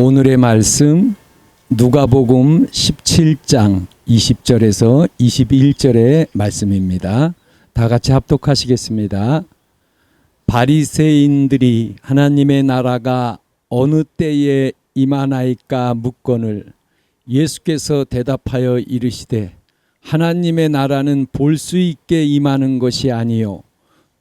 오늘의 말씀 누가복음 17장 20절에서 21절의 말씀입니다. 다 같이 합독하시겠습니다. 바리새인들이 하나님의 나라가 어느 때에 임하나이까 묻거늘 예수께서 대답하여 이르시되 하나님의 나라는 볼 수 있게 임하는 것이 아니요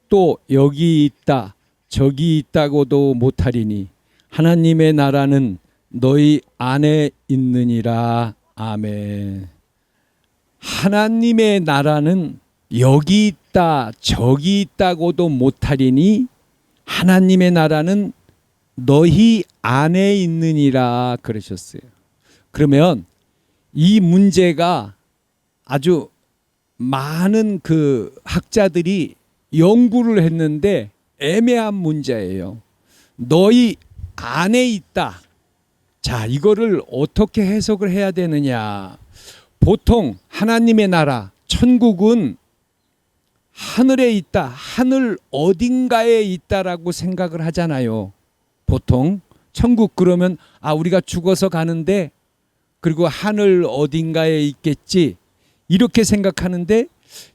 또 여기 있다 저기 있다고도 못하리니 하나님의 나라는 너희 안에 있느니라. 아멘. 하나님의 나라는 여기 있다 저기 있다고도 못하리니 하나님의 나라는 너희 안에 있느니라 그러셨어요. 그러면 이 문제가 아주 많은 그 학자들이 연구를 했는데 애매한 문제예요. 너희 안에 있다. 자, 이거를 어떻게 해석을 해야 되느냐. 보통 하나님의 나라, 천국은 하늘에 있다. 하늘 어딘가에 있다라고 생각을 하잖아요. 보통 천국 그러면 우리가 죽어서 가는데 그리고 하늘 어딘가에 있겠지. 이렇게 생각하는데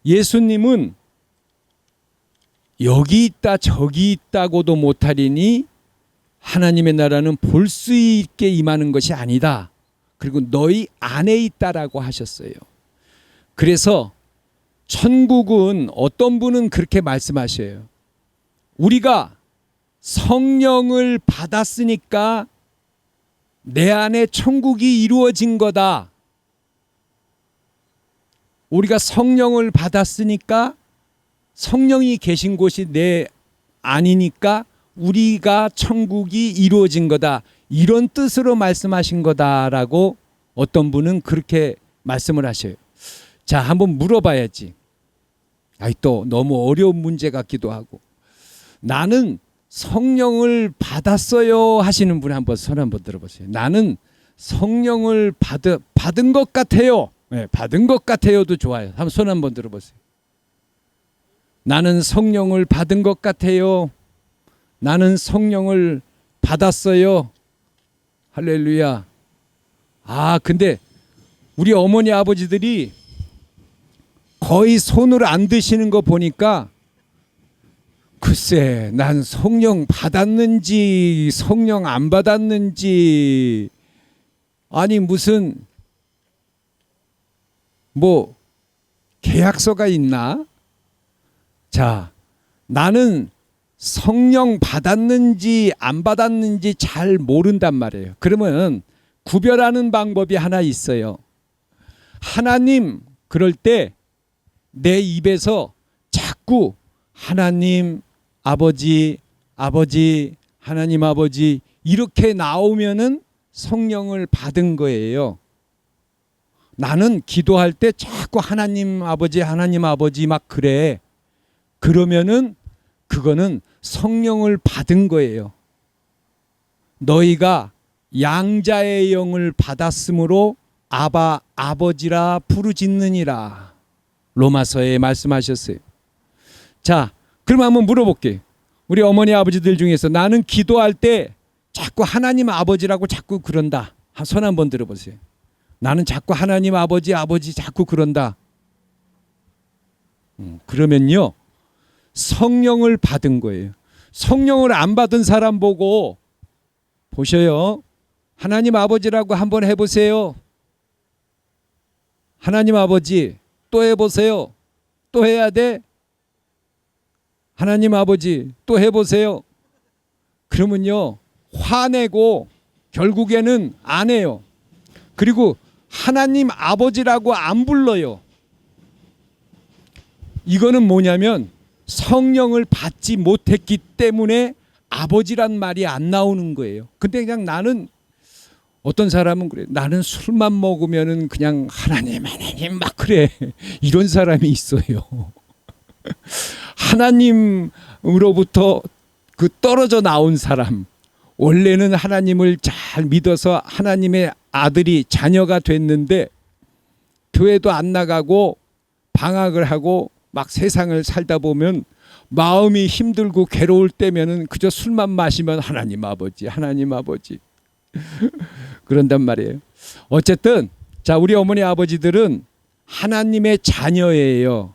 예수님은 여기 있다 저기 있다고도 못하리니 하나님의 나라는 볼 수 있게 임하는 것이 아니다. 그리고 너희 안에 있다라고 하셨어요. 그래서 천국은 어떤 분은 그렇게 말씀하셔요. 우리가 성령을 받았으니까 내 안에 천국이 이루어진 거다. 우리가 성령을 받았으니까 성령이 계신 곳이 내 안이니까 우리가 천국이 이루어진 거다. 이런 뜻으로 말씀하신 거다라고 어떤 분은 그렇게 말씀을 하셔요. 자, 한번 물어봐야지. 또 너무 어려운 문제 같기도 하고. 나는 성령을 받았어요 하시는 분이 한번 손 한번 들어보세요. 나는 성령을 받은 것 같아요. 네, 받은 것 같아요도 좋아요. 한번 손 한번 들어보세요. 나는 성령을 받은 것 같아요. 나는 성령을 받았어요. 할렐루야. 근데 우리 어머니 아버지들이 거의 손을 안 드시는 거 보니까 글쎄 난 성령 받았는지 성령 안 받았는지 무슨 계약서가 있나? 자, 나는 성령 받았는지 안 받았는지 잘 모른단 말이에요. 그러면 구별하는 방법이 하나 있어요. 하나님 그럴 때 내 입에서 자꾸 하나님 아버지 하나님 아버지 이렇게 나오면은 성령을 받은 거예요. 나는 기도할 때 자꾸 하나님 아버지 막 그래. 그러면은 그거는 성령을 받은 거예요. 너희가 양자의 영을 받았으므로 아바 아버지라 부르짖느니라. 로마서에 말씀하셨어요. 자, 그럼 한번 물어볼게요. 우리 어머니 아버지들 중에서 나는 기도할 때 자꾸 하나님 아버지라고 자꾸 그런다. 손 한번 들어보세요. 나는 자꾸 하나님 아버지 자꾸 그런다. 그러면요. 성령을 받은 거예요. 성령을 안 받은 사람 보고 보셔요. 하나님 아버지라고 한번 해보세요. 하나님 아버지 또 해보세요. 또 해야 돼. 하나님 아버지 또 해보세요. 그러면요 화내고 결국에는 안 해요. 그리고 하나님 아버지라고 안 불러요. 이거는 뭐냐면 성령을 받지 못했기 때문에 아버지란 말이 안 나오는 거예요. 근데 그냥 나는 어떤 사람은 그래. 나는 술만 먹으면은 그냥 하나님 막 그래. 이런 사람이 있어요. 하나님으로부터 그 떨어져 나온 사람. 원래는 하나님을 잘 믿어서 하나님의 아들이 자녀가 됐는데 교회도 안 나가고 방학을 하고 막 세상을 살다 보면 마음이 힘들고 괴로울 때면은 그저 술만 마시면 하나님 아버지 그런단 말이에요. 어쨌든 자, 우리 어머니 아버지들은 하나님의 자녀예요.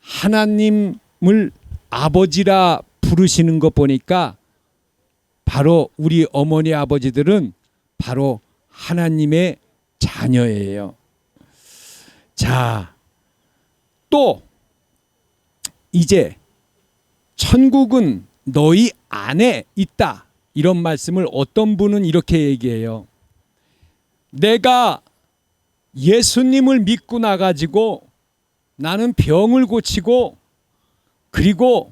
하나님을 아버지라 부르시는 거 보니까 바로 우리 어머니 아버지들은 바로 하나님의 자녀예요. 자, 또 이제 천국은 너희 안에 있다. 이런 말씀을 어떤 분은 이렇게 얘기해요. 내가 예수님을 믿고 나가지고 나는 병을 고치고 그리고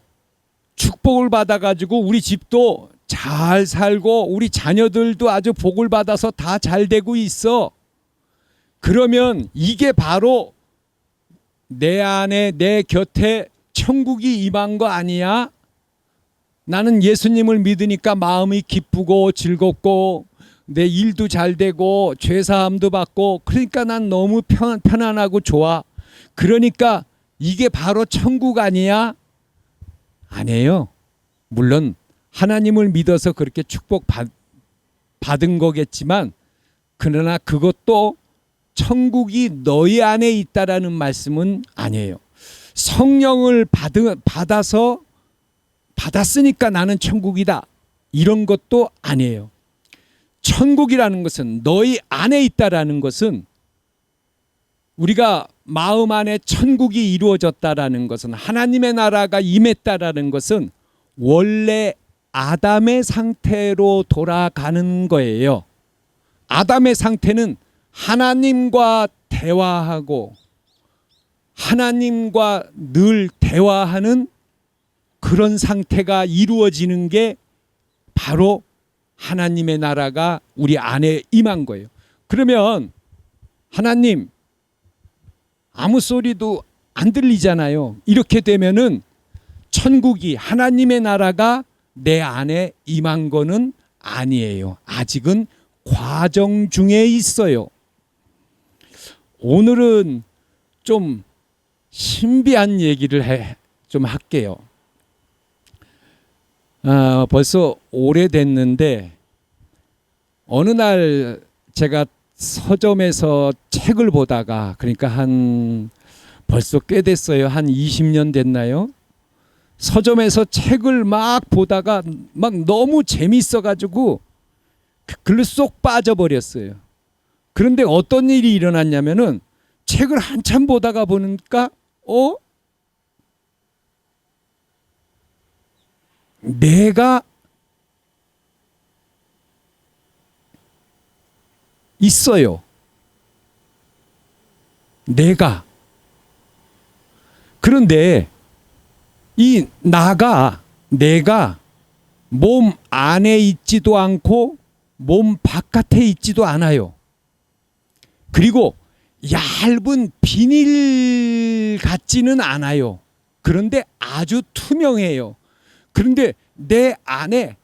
축복을 받아가지고 우리 집도 잘 살고 우리 자녀들도 아주 복을 받아서 다 잘 되고 있어. 그러면 이게 바로 내 안에 내 곁에 천국이 임한 거 아니야? 나는 예수님을 믿으니까 마음이 기쁘고 즐겁고 내 일도 잘 되고 죄사함도 받고 그러니까 난 너무 편안하고 좋아. 그러니까 이게 바로 천국 아니야? 아니에요. 물론 하나님을 믿어서 그렇게 받은 거겠지만 그러나 그것도 천국이 너희 안에 있다라는 말씀은 아니에요. 성령을 받았으니까 나는 천국이다. 이런 것도 아니에요. 천국이라는 것은 너희 안에 있다라는 것은 우리가 마음 안에 천국이 이루어졌다라는 것은 하나님의 나라가 임했다라는 것은 원래 아담의 상태로 돌아가는 거예요. 아담의 상태는 하나님과 대화하고 하나님과 늘 대화하는 그런 상태가 이루어지는 게 바로 하나님의 나라가 우리 안에 임한 거예요. 그러면 하나님 아무 소리도 안 들리잖아요. 이렇게 되면은 천국이 하나님의 나라가 내 안에 임한 거는 아니에요. 아직은 과정 중에 있어요. 오늘은 좀 신비한 얘기를 좀 할게요. 벌써 오래됐는데 어느 날 제가 서점에서 책을 보다가 그러니까 벌써 꽤 됐어요. 한 20년 됐나요? 서점에서 책을 막 보다가 막 너무 재밌어가지고 글로 쏙 빠져버렸어요. 그런데 어떤 일이 일어났냐면은 책을 한참 보다가 보니까 내가 있어요. 내가. 그런데 이 내가 몸 안에 있지도 않고 몸 바깥에 있지도 않아요. 그리고 얇은 비닐 같지는 않아요. 그런데 아주 투명해요. 그런데 내 안에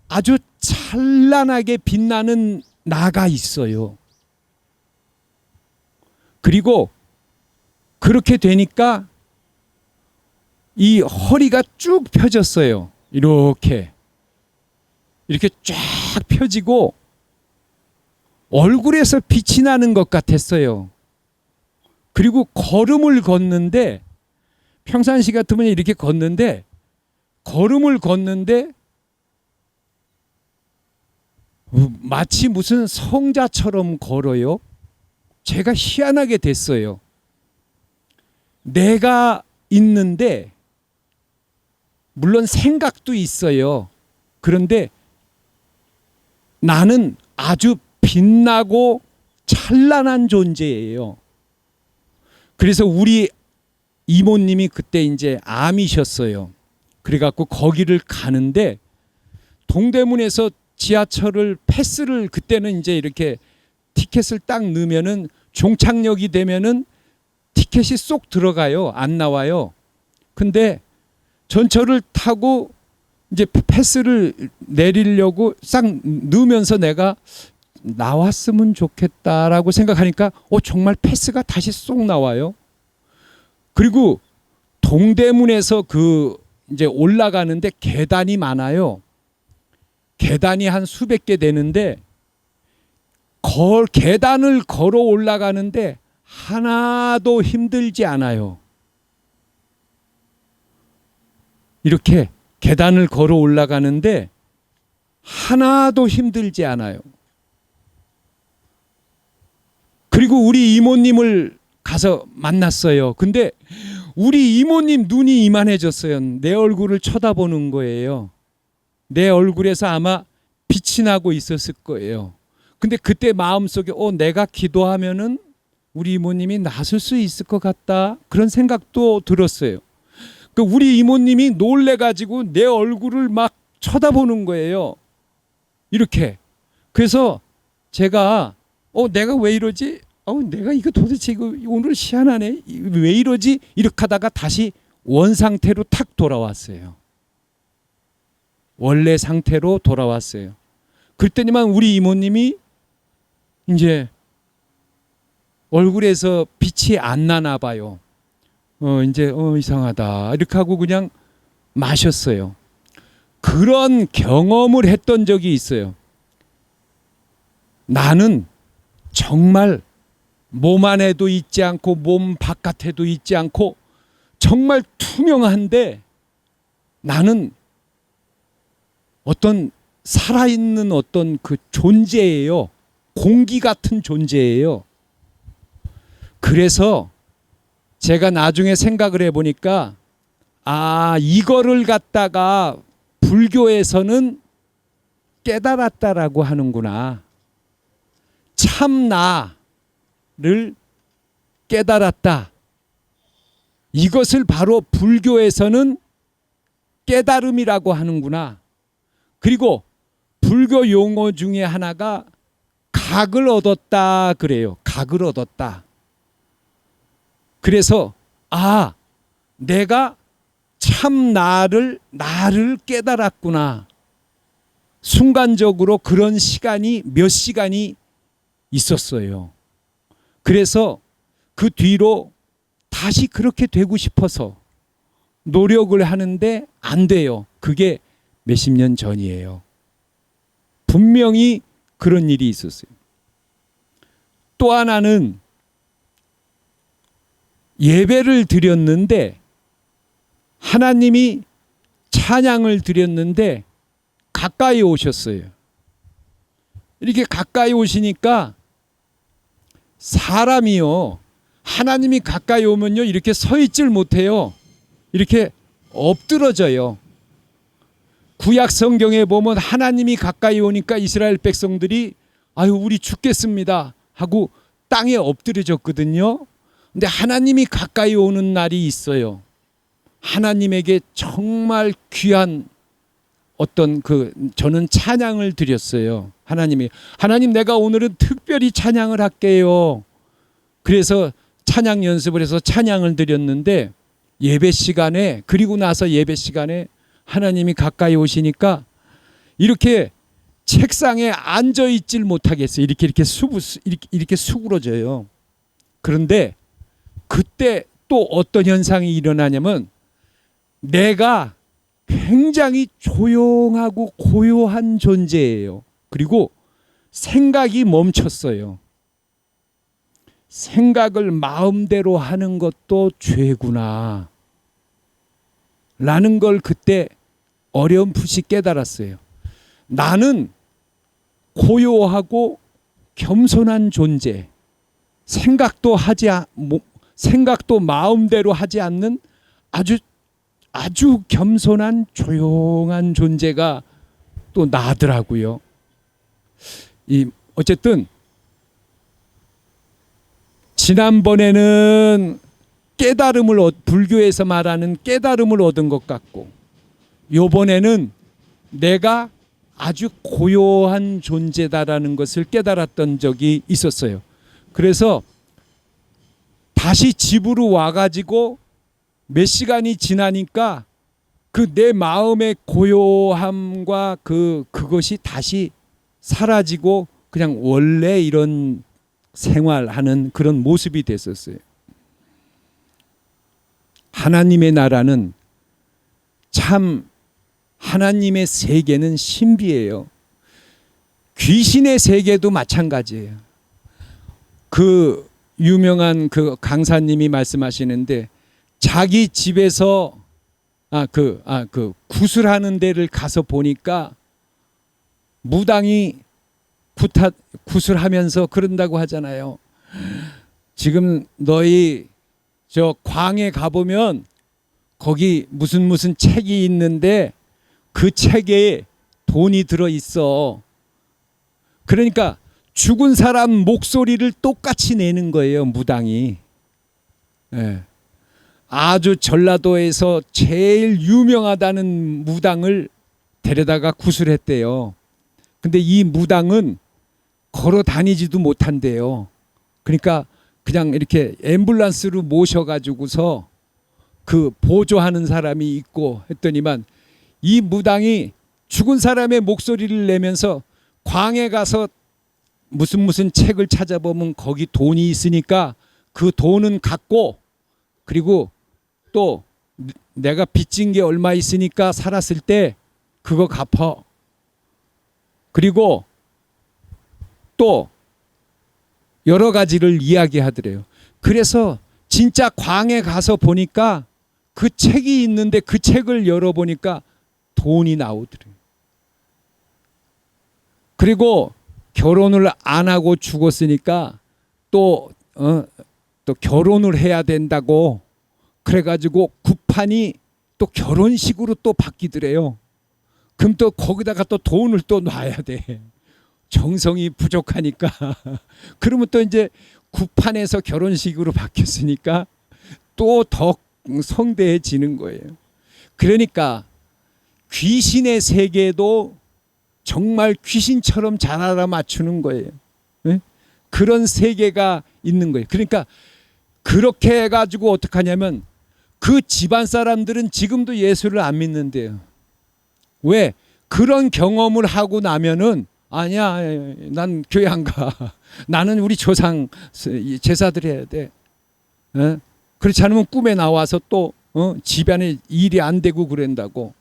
아주 찬란하게 빛나는 나가 있어요. 그리고 그렇게 되니까 이 허리가 쭉 펴졌어요. 이렇게 쫙 펴지고 얼굴에서 빛이 나는 것 같았어요. 그리고 걸음을 걷는데 평상시 같으면 이렇게 걷는데 마치 무슨 성자처럼 걸어요. 제가 희한하게 됐어요. 내가 있는데 물론 생각도 있어요. 그런데 나는 아주 빛나고 찬란한 존재예요. 그래서 우리 이모님이 그때 이제 암이셨어요. 그래갖고 거기를 가는데 동대문에서 지하철을 패스를 그때는 이제 이렇게 티켓을 딱 넣으면은 종착역이 되면은 티켓이 쏙 들어가요. 안 나와요. 근데 전철을 타고 이제 패스를 내리려고 싹 넣으면서 내가 나왔으면 좋겠다라고 생각하니까 정말 패스가 다시 쏙 나와요. 그리고 동대문에서 이제 올라가는데 계단이 많아요. 계단이 한 수백 개 되는데 계단을 걸어 올라가는데 하나도 힘들지 않아요. 이렇게 계단을 걸어 올라가는데 하나도 힘들지 않아요. 그리고 우리 이모님을 가서 만났어요. 근데 우리 이모님 눈이 이만해졌어요. 내 얼굴을 쳐다보는 거예요. 내 얼굴에서 아마 빛이 나고 있었을 거예요. 근데 그때 마음속에 내가 기도하면은 우리 이모님이 나설 수 있을 것 같다. 그런 생각도 들었어요. 우리 이모님이 놀래가지고 내 얼굴을 막 쳐다보는 거예요. 이렇게. 그래서 제가 내가 왜 이러지? 내가 이거 도대체 오늘 희한하네. 왜 이러지? 이렇게 하다가 다시 원 상태로 탁 돌아왔어요. 원래 상태로 돌아왔어요. 그랬더니만 우리 이모님이 이제 얼굴에서 빛이 안 나나 봐요. 이제 이상하다. 이렇게 하고 그냥 마셨어요. 그런 경험을 했던 적이 있어요. 나는 정말 몸 안에도 있지 않고 몸 바깥에도 있지 않고 정말 투명한데 나는 어떤 살아있는 어떤 그 존재예요. 공기 같은 존재예요. 그래서 제가 나중에 생각을 해보니까 이거를 갖다가 불교에서는 깨달았다라고 하는구나. 참 나를 깨달았다. 이것을 바로 불교에서는 깨달음이라고 하는구나. 그리고 불교 용어 중에 하나가 각을 얻었다 그래요. 각을 얻었다. 그래서 내가 참 나를 깨달았구나. 순간적으로 그런 시간이 몇 시간이 있었어요. 그래서 그 뒤로 다시 그렇게 되고 싶어서 노력을 하는데 안 돼요. 그게 몇십 년 전이에요. 분명히 그런 일이 있었어요. 또 하나는 예배를 드렸는데 하나님이 찬양을 드렸는데 가까이 오셨어요. 이렇게 가까이 오시니까 사람이요. 하나님이 가까이 오면요. 이렇게 서 있질 못해요. 이렇게 엎드러져요. 구약 성경에 보면 하나님이 가까이 오니까 이스라엘 백성들이 우리 죽겠습니다 하고 땅에 엎드려졌거든요. 근데 하나님이 가까이 오는 날이 있어요. 하나님에게 정말 귀한 어떤 저는 찬양을 드렸어요. 하나님 내가 오늘은 특별히 찬양을 할게요. 그래서 찬양 연습을 해서 찬양을 드렸는데 예배 시간에 그리고 나서 예배 시간에 하나님이 가까이 오시니까 이렇게 책상에 앉아 있질 못하겠어요. 이렇게 수그러져요. 그런데 그때 또 어떤 현상이 일어나냐면 내가 굉장히 조용하고 고요한 존재예요. 그리고 생각이 멈췄어요. 생각을 마음대로 하는 것도 죄구나 라는 걸 그때 어렴풋이 깨달았어요. 나는 고요하고 겸손한 존재, 생각도 마음대로 하지 않는 아주 겸손한 조용한 존재가 또 나더라고요. 어쨌든 지난번에는 불교에서 말하는 깨달음을 얻은 것 같고, 요번에는 내가 아주 고요한 존재다라는 것을 깨달았던 적이 있었어요. 그래서 다시 집으로 와가지고 몇 시간이 지나니까 내 마음의 고요함과 그것이 다시 사라지고 그냥 원래 이런 생활하는 그런 모습이 됐었어요. 하나님의 나라는 참 하나님의 세계는 신비해요. 귀신의 세계도 마찬가지예요. 그 유명한 그 강사님이 말씀하시는데 자기 집에서 구슬하는 데를 가서 보니까 무당이 구슬하면서 그런다고 하잖아요. 지금 너희 저 광에 가보면 거기 무슨 책이 있는데 그 책에 돈이 들어 있어. 그러니까 죽은 사람 목소리를 똑같이 내는 거예요, 무당이. 예. 아주 전라도에서 제일 유명하다는 무당을 데려다가 구슬했대요. 근데 이 무당은 걸어 다니지도 못한대요. 그러니까 그냥 이렇게 앰뷸런스로 모셔가지고서 그 보조하는 사람이 있고 했더니만 이 무당이 죽은 사람의 목소리를 내면서 광에 가서 무슨 책을 찾아보면 거기 돈이 있으니까 그 돈은 갖고, 그리고 또 내가 빚진 게 얼마 있으니까 살았을 때 그거 갚아. 그리고 또 여러 가지를 이야기하더래요. 그래서 진짜 광에 가서 보니까 그 책이 있는데 그 책을 열어보니까 돈이 나오더래요. 그리고 결혼을 안 하고 죽었으니까 또 결혼을 해야 된다고 그래가지고 구판이 또 결혼식으로 또 바뀌더래요. 그럼 또 거기다가 또 돈을 또 놔야 돼. 정성이 부족하니까. 그러면 또 이제 구판에서 결혼식으로 바뀌었으니까 또 더 성대해지는 거예요. 그러니까 귀신의 세계도 정말 귀신처럼 잘 알아맞추는 거예요. 네? 그런 세계가 있는 거예요. 그러니까 그렇게 해가지고 어떡하냐면 그 집안 사람들은 지금도 예수를 안 믿는데요. 왜? 그런 경험을 하고 나면은 아니야, 난 교회 안 가. 나는 우리 조상 제사 드려야 돼. 어? 그렇지 않으면 꿈에 나와서 또 집안에 일이 안 되고 그런다고.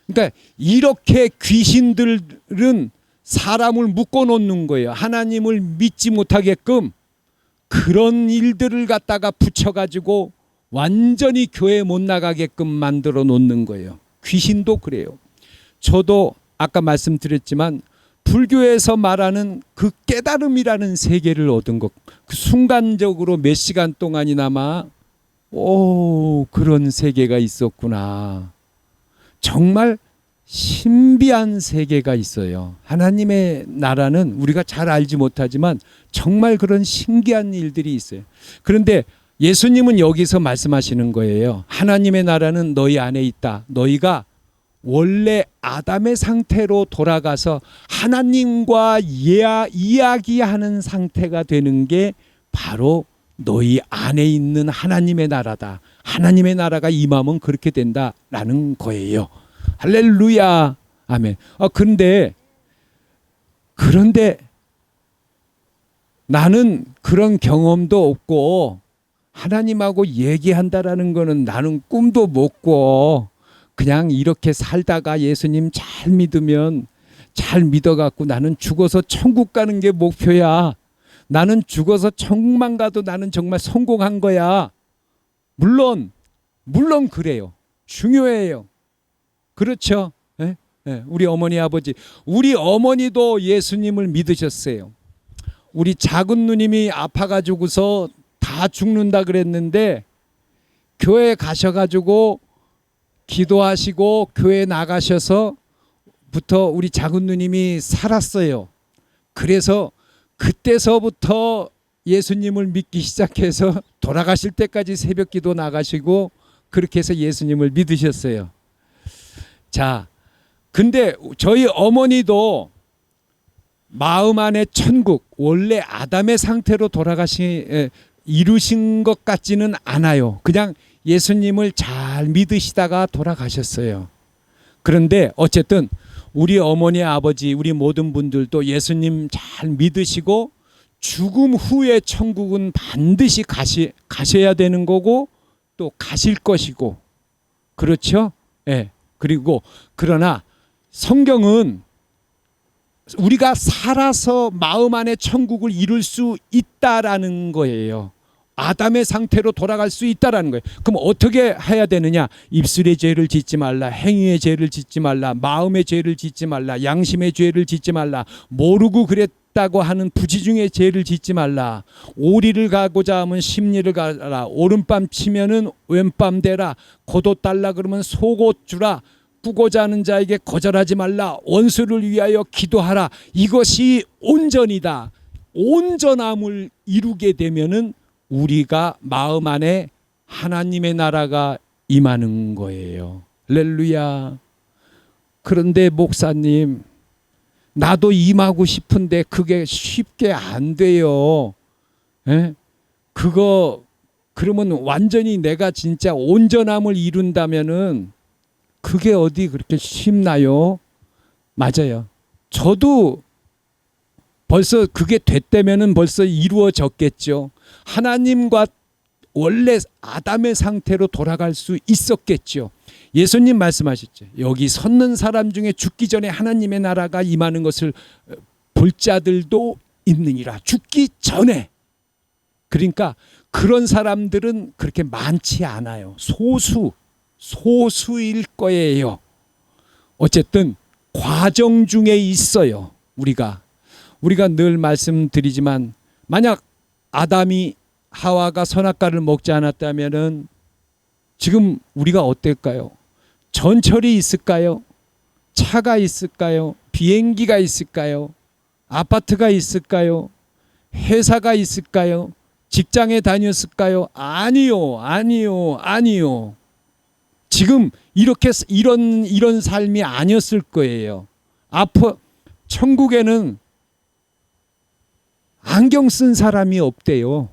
그러니까 이렇게 귀신들은 사람을 묶어놓는 거예요. 하나님을 믿지 못하게끔 그런 일들을 갖다가 붙여가지고 완전히 교회 못 나가게끔 만들어 놓는 거예요. 귀신도 그래요. 저도 아까 말씀드렸지만 불교에서 말하는 그 깨달음이라는 세계를 얻은 것, 그 순간적으로 몇 시간 동안이나마 그런 세계가 있었구나. 정말 신비한 세계가 있어요. 하나님의 나라는 우리가 잘 알지 못하지만 정말 그런 신기한 일들이 있어요. 그런데 예수님은 여기서 말씀하시는 거예요. 하나님의 나라는 너희 안에 있다. 너희가 원래 아담의 상태로 돌아가서 하나님과 이야기하는 상태가 되는 게 바로 너희 안에 있는 하나님의 나라다. 하나님의 나라가 임하면 그렇게 된다라는 거예요. 할렐루야. 아멘. 그런데 나는 그런 경험도 없고 하나님하고 얘기한다라는 거는 나는 꿈도 못 꿔. 그냥 이렇게 살다가 예수님 잘 믿으면 잘 믿어갖고 나는 죽어서 천국 가는 게 목표야. 나는 죽어서 천국만 가도 나는 정말 성공한 거야. 물론 그래요. 중요해요. 그렇죠. 예? 예. 우리 어머니 아버지, 우리 어머니도 예수님을 믿으셨어요. 우리 작은 누님이 아파가지고서 다 죽는다 그랬는데 교회 가셔가지고 기도하시고 교회 나가셔서부터 우리 작은 누님이 살았어요. 그래서 그때서부터 예수님을 믿기 시작해서 돌아가실 때까지 새벽 기도 나가시고 그렇게 해서 예수님을 믿으셨어요. 자, 근데 저희 어머니도 마음 안에 천국, 원래 아담의 상태로 이루신 것 같지는 않아요. 그냥 예수님을 잘 믿으시다가 돌아가셨어요. 그런데 어쨌든 우리 어머니 아버지 우리 모든 분들도 예수님 잘 믿으시고 죽음 후에 천국은 반드시 가셔야 되는 거고 또 가실 것이고 그렇죠? 예. 그리고 그러나 성경은 우리가 살아서 마음 안에 천국을 이룰 수 있다라는 거예요. 아담의 상태로 돌아갈 수 있다라는 거예요. 그럼 어떻게 해야 되느냐? 입술의 죄를 짓지 말라, 행위의 죄를 짓지 말라, 마음의 죄를 짓지 말라, 양심의 죄를 짓지 말라, 모르고 그랬다고 하는 부지중의 죄를 짓지 말라, 오리를 가고자 하면 심리를 가라, 오른밤 치면은 왼밤 대라, 겉옷 달라 그러면 속옷 주라, 꾸고자 하는 자에게 거절하지 말라, 원수를 위하여 기도하라. 이것이 온전이다. 온전함을 이루게 되면은 우리가 마음 안에 하나님의 나라가 임하는 거예요. 할렐루야. 그런데 목사님, 나도 임하고 싶은데 그게 쉽게 안 돼요. 에? 그거 그러면 완전히 내가 진짜 온전함을 이룬다면은 그게 어디 그렇게 쉽나요? 맞아요. 저도 벌써 그게 됐다면은 벌써 이루어졌겠죠. 하나님과 원래 아담의 상태로 돌아갈 수 있었겠죠. 예수님 말씀하셨죠. 여기 섰는 사람 중에 죽기 전에 하나님의 나라가 임하는 것을 볼 자들도 있느니라. 죽기 전에. 그러니까 그런 사람들은 그렇게 많지 않아요. 소수일 거예요. 어쨌든 과정 중에 있어요. 우리가 늘 말씀드리지만 만약 아담이 하와가 선악과를 먹지 않았다면은 지금 우리가 어떨까요? 전철이 있을까요? 차가 있을까요? 비행기가 있을까요? 아파트가 있을까요? 회사가 있을까요? 직장에 다녔을까요? 아니요. 지금 이렇게 이런 삶이 아니었을 거예요. 천국에는 안경 쓴 사람이 없대요.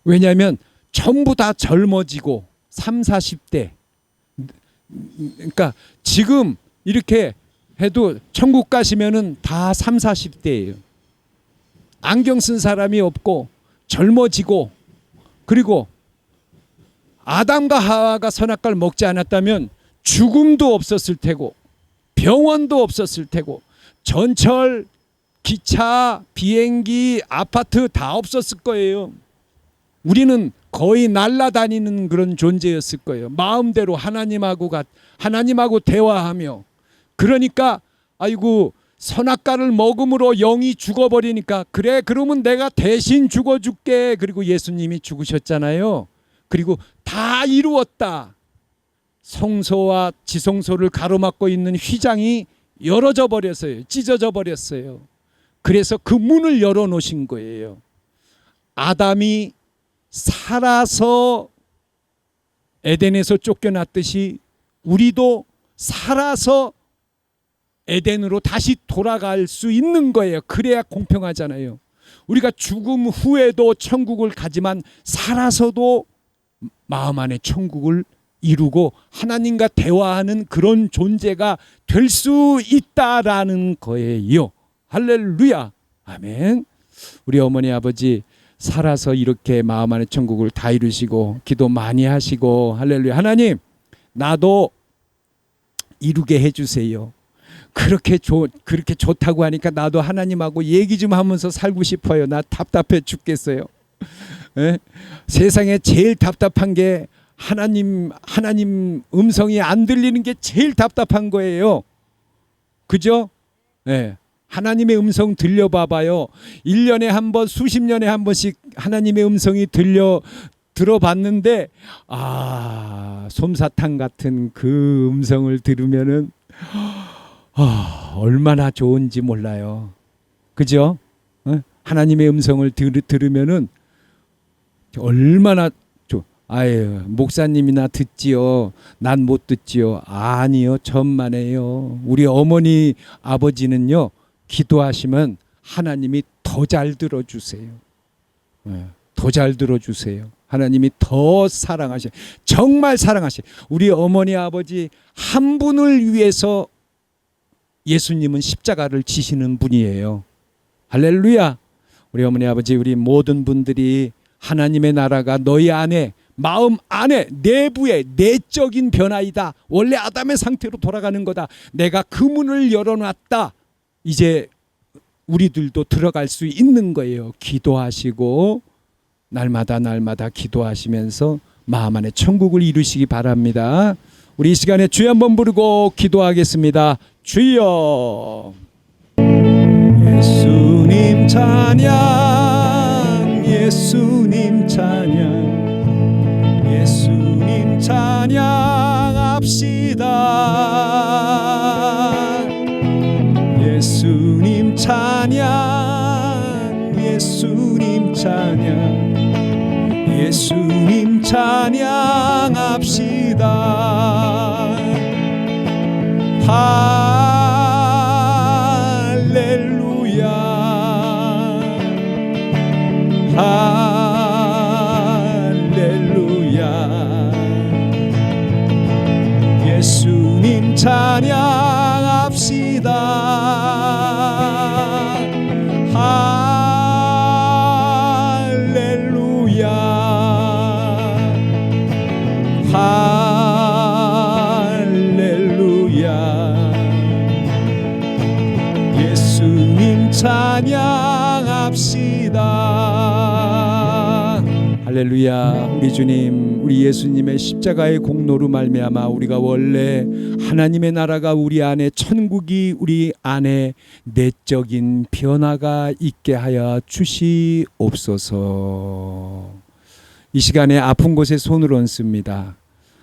왜냐하면 전부 다 젊어지고 3, 40대. 그러니까 지금 이렇게 해도 천국 가시면은 다 3, 40대예요. 안경 쓴 사람이 없고 젊어지고, 그리고 아담과 하와가 선악과를 먹지 않았다면 죽음도 없었을 테고 병원도 없었을 테고 전철, 기차, 비행기, 아파트 다 없었을 거예요. 우리는 거의 날아다니는 그런 존재였을 거예요. 마음대로 하나님하고 대화하며. 그러니까 아이고 선악과를 먹음으로 영이 죽어버리니까 그래 그러면 내가 대신 죽어줄게. 그리고 예수님이 죽으셨잖아요. 그리고 다 이루었다. 성소와 지성소를 가로막고 있는 휘장이 열어져 버렸어요. 찢어져 버렸어요. 그래서 그 문을 열어놓으신 거예요. 아담이 살아서 에덴에서 쫓겨났듯이 우리도 살아서 에덴으로 다시 돌아갈 수 있는 거예요. 그래야 공평하잖아요. 우리가 죽음 후에도 천국을 가지만 살아서도 마음 안에 천국을 이루고 하나님과 대화하는 그런 존재가 될 수 있다라는 거예요. 할렐루야. 아멘. 우리 어머니 아버지 살아서 이렇게 마음 안에 천국을 다 이루시고 기도 많이 하시고 할렐루야. 하나님 나도 이루게 해주세요. 그렇게 좋다고 하니까 나도 하나님하고 얘기 좀 하면서 살고 싶어요. 나 답답해 죽겠어요. 에? 세상에 제일 답답한 게 하나님 음성이 안 들리는 게 제일 답답한 거예요. 그죠? 네. 하나님의 음성 들려봐봐요. 1년에 한 번, 수십 년에 한 번씩 하나님의 음성이 들어봤는데 솜사탕 같은 그 음성을 들으면은 얼마나 좋은지 몰라요. 그죠? 하나님의 음성을 들으면은 얼마나 아유 목사님이나 듣지요. 난 못 듣지요. 아니요, 전만해요. 우리 어머니 아버지는요 기도하시면 하나님이 더 잘 들어주세요. 더 잘 들어주세요. 하나님이 더 사랑하셔. 정말 사랑하셔. 우리 어머니 아버지 한 분을 위해서 예수님은 십자가를 지시는 분이에요. 할렐루야. 우리 어머니 아버지 우리 모든 분들이 하나님의 나라가 너희 안에 마음 안에 내부의 내적인 변화이다. 원래 아담의 상태로 돌아가는 거다. 내가 그 문을 열어놨다. 이제 우리들도 들어갈 수 있는 거예요. 기도하시고 날마다 기도하시면서 마음 안에 천국을 이루시기 바랍니다. 우리 이 시간에 주여 한번 부르고 기도하겠습니다. 주여. 예수님 찬양, 예수님 찬양, 예수님 찬양합시다. 예수님 찬양, 예수님 찬양, 예수님 찬양합시다. 할렐루야, 할렐루야. 예수님 찬양합시다. 할렐루야, 할렐루야. 예수님 찬양합시다. 할렐루야. 우리 주님, 우리 예수님의 십자가의 공로로 말미암아 우리가 원래 하나님의 나라가 우리 안에, 천국이 우리 안에 내적인 변화가 있게 하여 주시옵소서. 이 시간에 아픈 곳에 손을 얹습니다.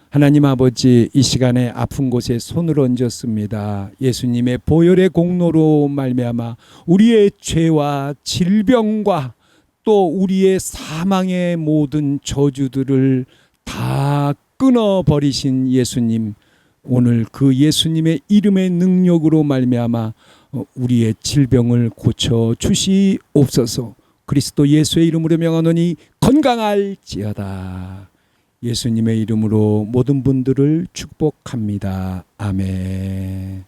하나님 아버지, 이 시간에 아픈 곳에 손을 얹었습니다. 예수님의 보혈의 공로로 말미암아 우리의 죄와 질병과 또 우리의 사망의 모든 저주들을 다 끊어버리신 예수님, 오늘 그 예수님의 이름의 능력으로 말미암아 우리의 질병을 고쳐 주시옵소서. 그리스도 예수의 이름으로 명하노니 건강할지어다. 예수님의 이름으로 모든 분들을 축복합니다. 아멘.